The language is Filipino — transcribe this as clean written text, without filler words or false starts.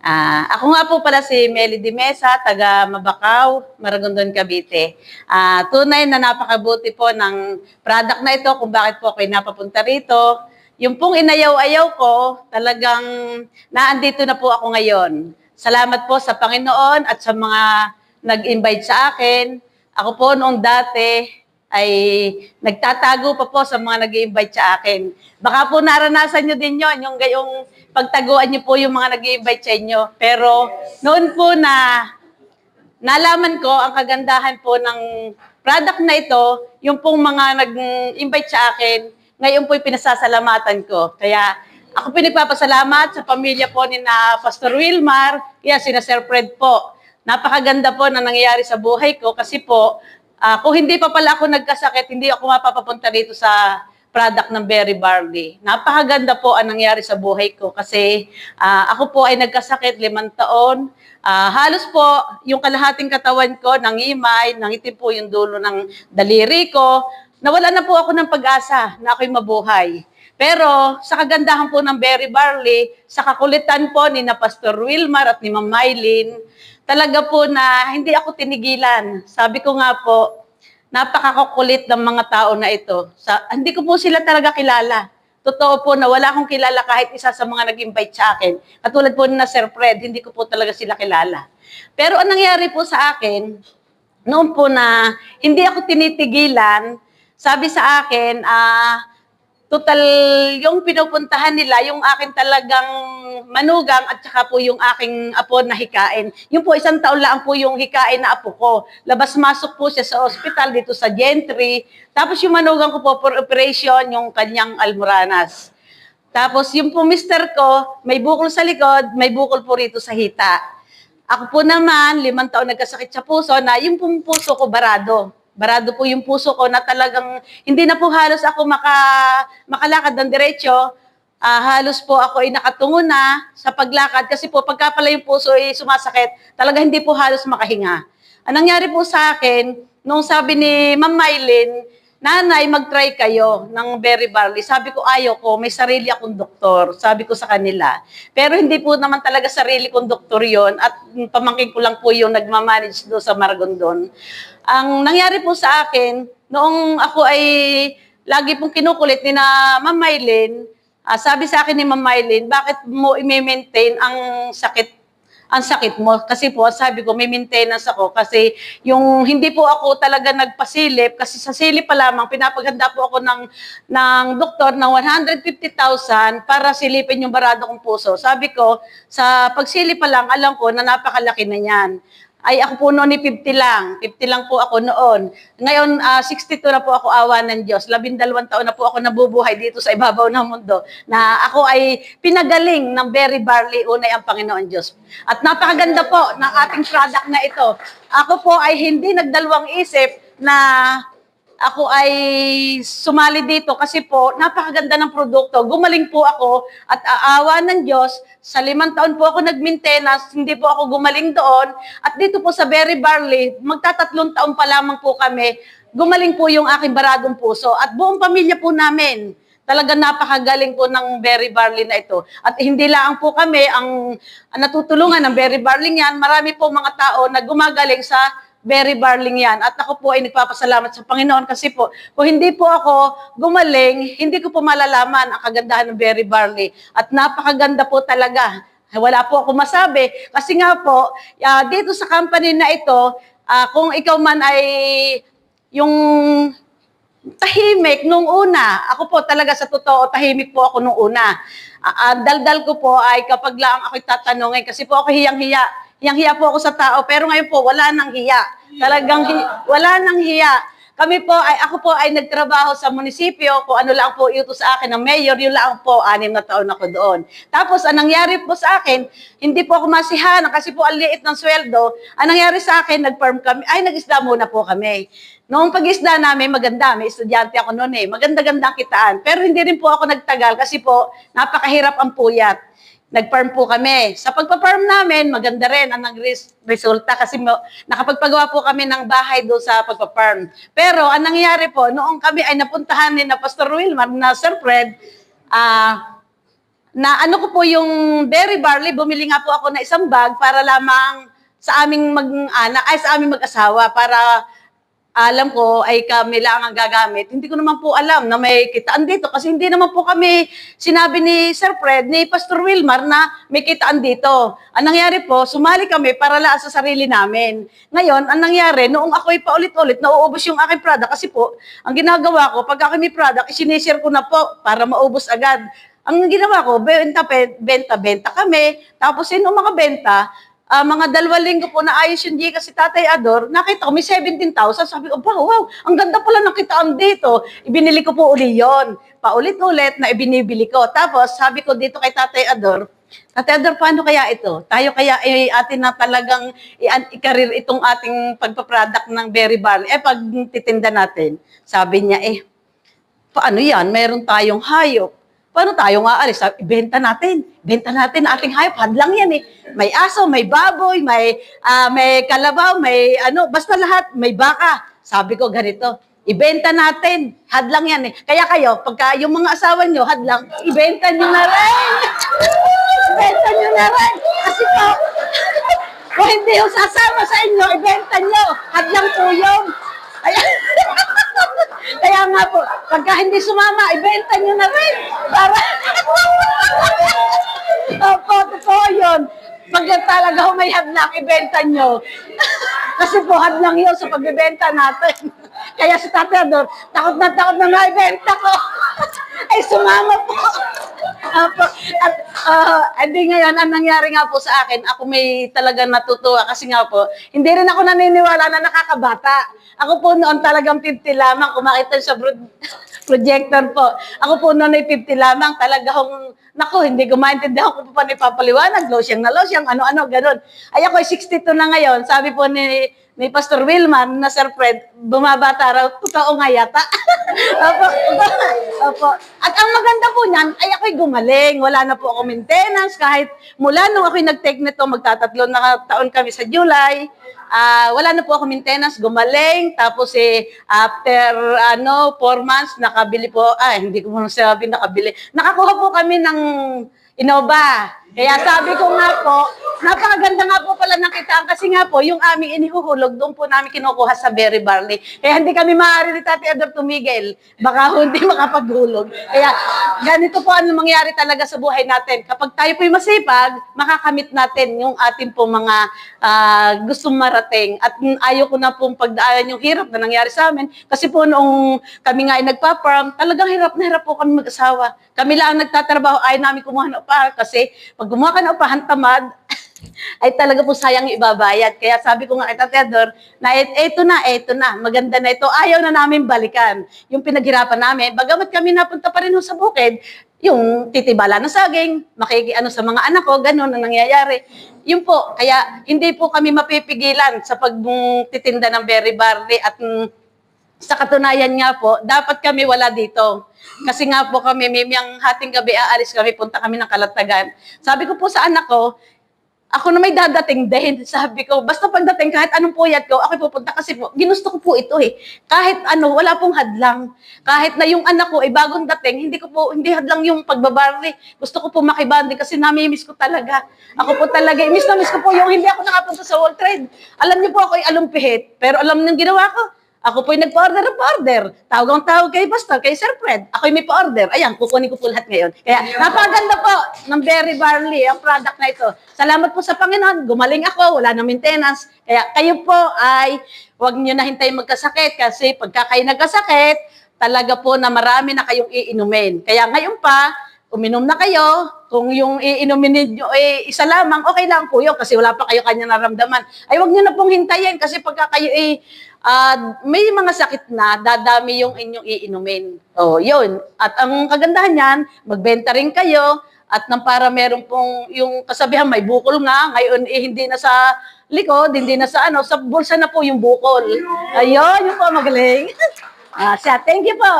Ako nga po pala si Mely Di Mesa, taga Mabacaw, Maragondon, Cavite. Tunay na napakabuti po ng product na ito kung bakit po ako napapunta rito. Yung pong inayaw-ayaw ko, talagang naandito na po ako ngayon. Salamat po sa Panginoon at sa mga nag-invite sa akin. Ako po noong dati ay nagtatago pa po sa mga nag-i-invite sa akin. Baka po naranasan nyo din yon, yung gayong pagtaguan nyo po yung mga nag-i-invite sa inyo. Pero noon po na nalaman ko ang kagandahan po ng product na ito, yung pong mga nag-invite sa akin, ngayon po pinasasalamatan ko. Kaya ako pinagpapasalamat sa pamilya po ni na Pastor Wilmar, kaya sina Sir Fred po. Napakaganda po na nangyayari sa buhay ko kasi po, kung hindi pa pala ako nagkasakit, hindi ako mapapapunta dito sa product ng Berry Barley. Napakaganda po ang nangyari sa buhay ko kasi ako po ay nagkasakit 5 taon. Halos po yung kalahating katawan ko nangimay, nangitim po yung dulo ng daliri ko. Nawala na po ako ng pag-asa na ako'y mabuhay. Pero sa kagandahan po ng Berry Barley, sa kakulitan po ni na Pastor Wilmar at ni Ma'am Mylene, talaga po na hindi ako tinigilan. Sabi ko nga po, napakakukulit ng mga tao na ito. Hindi ko po sila talaga kilala. Totoo po na wala akong kilala kahit isa sa mga nag-invite sa akin. Katulad po na Sir Fred, hindi ko po talaga sila kilala. Pero ang nangyari po sa akin, noon po na hindi ako tinitigilan, sabi sa akin, total, yung pinupuntahan nila, yung akin talagang manugang at saka po yung aking apo na hikain. Yung po 1 taon lang po yung hikain na apo ko. Labas-masok po siya sa ospital dito sa Gentry. Tapos yung manugang ko po for operation, yung kanyang almoranas. Tapos yung po mister ko, may bukol sa likod, may bukol po rito sa hita. Ako po naman, 5 taon nagkasakit sa puso na yung pong puso ko barado. Barado po yung puso ko na talagang hindi na po halos ako makalakad ng diretso. Halos po ako ay nakatungo na sa paglakad kasi po pagka pala yung puso ay sumasakit, talaga hindi po halos makahinga. Ang nangyari po sa akin, nung sabi ni Ma'am Mylene, nanay, mag-try kayo ng Berry Barley. Sabi ko, ayaw ko, may sarili akong doktor. Sabi ko sa kanila. Pero hindi po naman talaga sarili kong doktor yon at pamangkin ko lang po yung nagmamanage doon sa Maragondon. Ang nangyari po sa akin, noong ako ay lagi pong kinukulit ni na Ma'am Mylene, sabi sa akin ni Ma'am Mylene, bakit mo i-maintain ang sakit mo? Kasi po, sabi ko, may maintenance ako kasi yung hindi po ako talaga nagpasilip kasi sa silip pa lamang, pinapaganda po ako ng doktor ng 150,000 para silipin yung barado kong puso. Sabi ko, sa pagsilip pa lang, alam ko na napakalaki na yan. Ay ako po noon ni 50 lang. 50 lang po ako noon. Ngayon, 62 na po ako, awa ng Diyos. 12 taon na po ako nabubuhay dito sa ibabaw ng mundo na ako ay pinagaling ng Berry Barley, unay ang Panginoon Diyos. At napakaganda po ng ating product na ito. Ako po ay hindi nagdalawang isip na ako ay sumali dito kasi po napakaganda ng produkto. Gumaling po ako at aawa ng Diyos, sa 5 taon po ako nag-maintenance, hindi po ako gumaling doon. At dito po sa Berry Barley, magta-3 taon pa lamang po kami, gumaling po yung aking baradong puso at buong pamilya po namin. Talagang napakagaling po ng Berry Barley na ito. At hindi lang po kami ang natutulungan ng Berry Barley yan, marami po mga tao na gumagaling sa Berry Barley yan. At ako po ay nagpapasalamat sa Panginoon kasi po, kung hindi po ako gumaling, hindi ko po malalaman ang kagandahan ng Berry Barley. At napakaganda po talaga. Wala po ako masabi. Kasi nga po, dito sa company na ito, kung ikaw man ay yung tahimik nung una, ako po talaga sa totoo, tahimik po ako nung una. Daldal ko po ay kapag lang ako'y tatanungin, kasi po ako hiyang-hiya. Hiyang-hiya po ako sa tao, pero ngayon po, wala nang hiya. Talagang wala nang hiya. Ako po ay nagtrabaho sa munisipyo, kung ano lang po iutos sa akin ng mayor, yun lang po, 6 na taon ako doon. Tapos, ang nangyari po sa akin, hindi po ako masihanan kasi po ang liit ng sweldo. Ang nangyari sa akin, nag-farm kami, nag-isda muna po kami. Noong pag-isda namin, maganda, may estudyante ako noon maganda-ganda ang kitaan. Pero hindi rin po ako nagtagal kasi po, napakahirap ang puyat. Nag-farm po kami. Sa pagpa-farm namin, maganda rin ang resulta kasi nakapagpagawa po kami ng bahay doon sa pagpa-farm. Pero ang nangyari po, noong kami ay napuntahan ni na Pastor Wilmar na Sir Fred, na ano ko po yung berry barley, bumili nga po ako na isang bag para lamang sa aming mag-anak, ay sa aming mag-asawa para alam ko ay kami lang ang gagamit. Hindi ko naman po alam na may kitaan dito kasi hindi naman po kami sinabi ni Sir Fred, ni Pastor Wilmar na may kitaan dito. Ang nangyari po, sumali kami para laan sa sarili namin. Ngayon, ang nangyari, noong ako'y paulit-ulit, nauubos yung aking product kasi po, ang ginagawa ko, pag ako may product, isinishare ko na po para maubos agad. Ang ginawa ko, benta kami. Tapos, sino makabenta? Mga 2 linggo po na ayos yung Gcash si Tatay Ador, nakita ko may 17,000. Sabi ko, wow, ang ganda pala ng kitaan dito. Ibinili ko po uli yun. Paulit-ulit na ibinibili ko. Tapos, sabi ko dito kay Tatay Ador, Tatay Ador, paano kaya ito? Tayo kaya atin na talagang i-career itong ating pagpaproduct ng berry barley. Pag titinda natin, sabi niya, paano yan? Meron tayong hayop. Paano tayo nga alis? Ibenta natin. Benta natin ating hayop. Hadlang yan May aso, may baboy, may kalabaw, may basta lahat, may baka. Sabi ko ganito, ibenta natin. Hadlang yan Kaya kayo, pagka yung mga asawa nyo, hadlang, ibenta nyo na rin. Ibenta nyo na rin. Kasi po, kung hindi yung sasama sa inyo, ibenta nyo. Hadlang po yun. Kaya nga po, pagka hindi sumama, ibenta nyo na rin. Para, opo, totoo yun. Pag talaga may hadlang, ibenta nyo. Kasi po, hadlang yun sa pagbibenta natin. Kaya si Tatay Ador, takot na maibenta ko. Ay, sumama po. At hindi ngayon, ang nangyari nga po sa akin, ako may talagang natutuwa kasi nga po, hindi rin ako naniniwala na nakakabata. Ako po noon talagang 50 lamang, kung makita sa projector po. Ako po noon ay 50 lamang, talagang, naku, hindi ko maintindihan kung paano ipapaliwanag, losyang na losyang, ano-ano, ganun. Ay ako ay 62 na ngayon, sabi po ni Pastor Wilmar na Sir Fred, bumabata raw, totoo nga yata. Opo. At ang maganda po niyan, ay ako'y gumaling. Wala na po ako maintenance. Kahit mula nung ako'y nag-take nito, magtatatlo na taon kami sa July, wala na po ako maintenance, gumaling. Tapos after 4 months, nakabili po, hindi ko muna sabi nakabili. Nakakuha po kami ng Innova. Kaya sabi ko nga po, napakaganda nga po pala ng kitaan kasi nga po, yung aming inihuhulog, doon po namin kinukuha sa berry barley. Kaya hindi kami maaari ni Tatay Ador tumigil. Baka hindi makapaghulog. Kaya ganito po ang mangyari talaga sa buhay natin. Kapag tayo po'y masipag, makakamit natin yung ating po mga gustong marating. At ayaw ko na pong pagdaanan yung hirap na nangyari sa amin. Kasi po noong kami nga ay nagpa-farm, talagang hirap na hirap po kami mag-asawa. Kami lang nagtatrabaho, ayaw namin kumuha ng upahan kasi pag gumawa ka ng upahan tamad, ay talaga po sayang ibabayad. Kaya sabi ko nga kay Tatay Ador, na eto na, maganda na ito, ayaw na namin balikan. Yung pinaghirapan namin, bagamat kami napunta pa rin sa bukid, yung titibala ng saging, makikiano sa mga anak ko, ganun ang nangyayari. Yun po, kaya hindi po kami mapipigilan sa pagtitinda ng berry barley at sa katunayan nga po, dapat kami wala dito. Kasi nga po kami, mimiyang hating gabi aalis kami, punta kami ng Kalatagan. Sabi ko po sa anak ko, ako na may dadating din. Sabi ko, basta pagdating, kahit anong puyat ko, ako pupunta kasi po, ginusto ko po ito Kahit wala pong hadlang. Kahit na yung anak ko ay bagong dating, hindi hadlang yung pagbabarli. Gusto ko po makibanding kasi namimiss ko talaga. Ako po talaga, miss ko po yung hindi ako nakapunta sa World Trade. Alam niyo po ako ay alumpihit, pero alam niyo ginawa ko? Ako po'y nag-pa-order. Tawag kay Pastor, kay Sir Fred. Ako'y may pa-order. Ayan, kukunin ko po lahat ngayon. Kaya napaganda po ng berry barley, ang product na ito. Salamat po sa Panginoon. Gumaling ako, wala na maintenance. Kaya kayo po ay huwag niyo na hintayin magkasakit kasi pagka kayo nagkasakit, talaga po na marami na kayong iinumin. Kaya ngayon pa, uminom na kayo. Kung yung iinumin ninyo isa lamang, okay lang po yun kasi wala pa kayo kanya naramdaman. Ay huwag niyo na pong hintayin kasi pagka kayo may mga sakit na, dadami yung inyong iinumin. Yun. At ang kagandahan niyan, magbenta rin kayo, at nang para meron pong, yung kasabihan, may bukol nga, ngayon hindi na sa likod, hindi na sa sa bulsa na po yung bukol. Ayun, yun po, magaling. Siya, thank you po.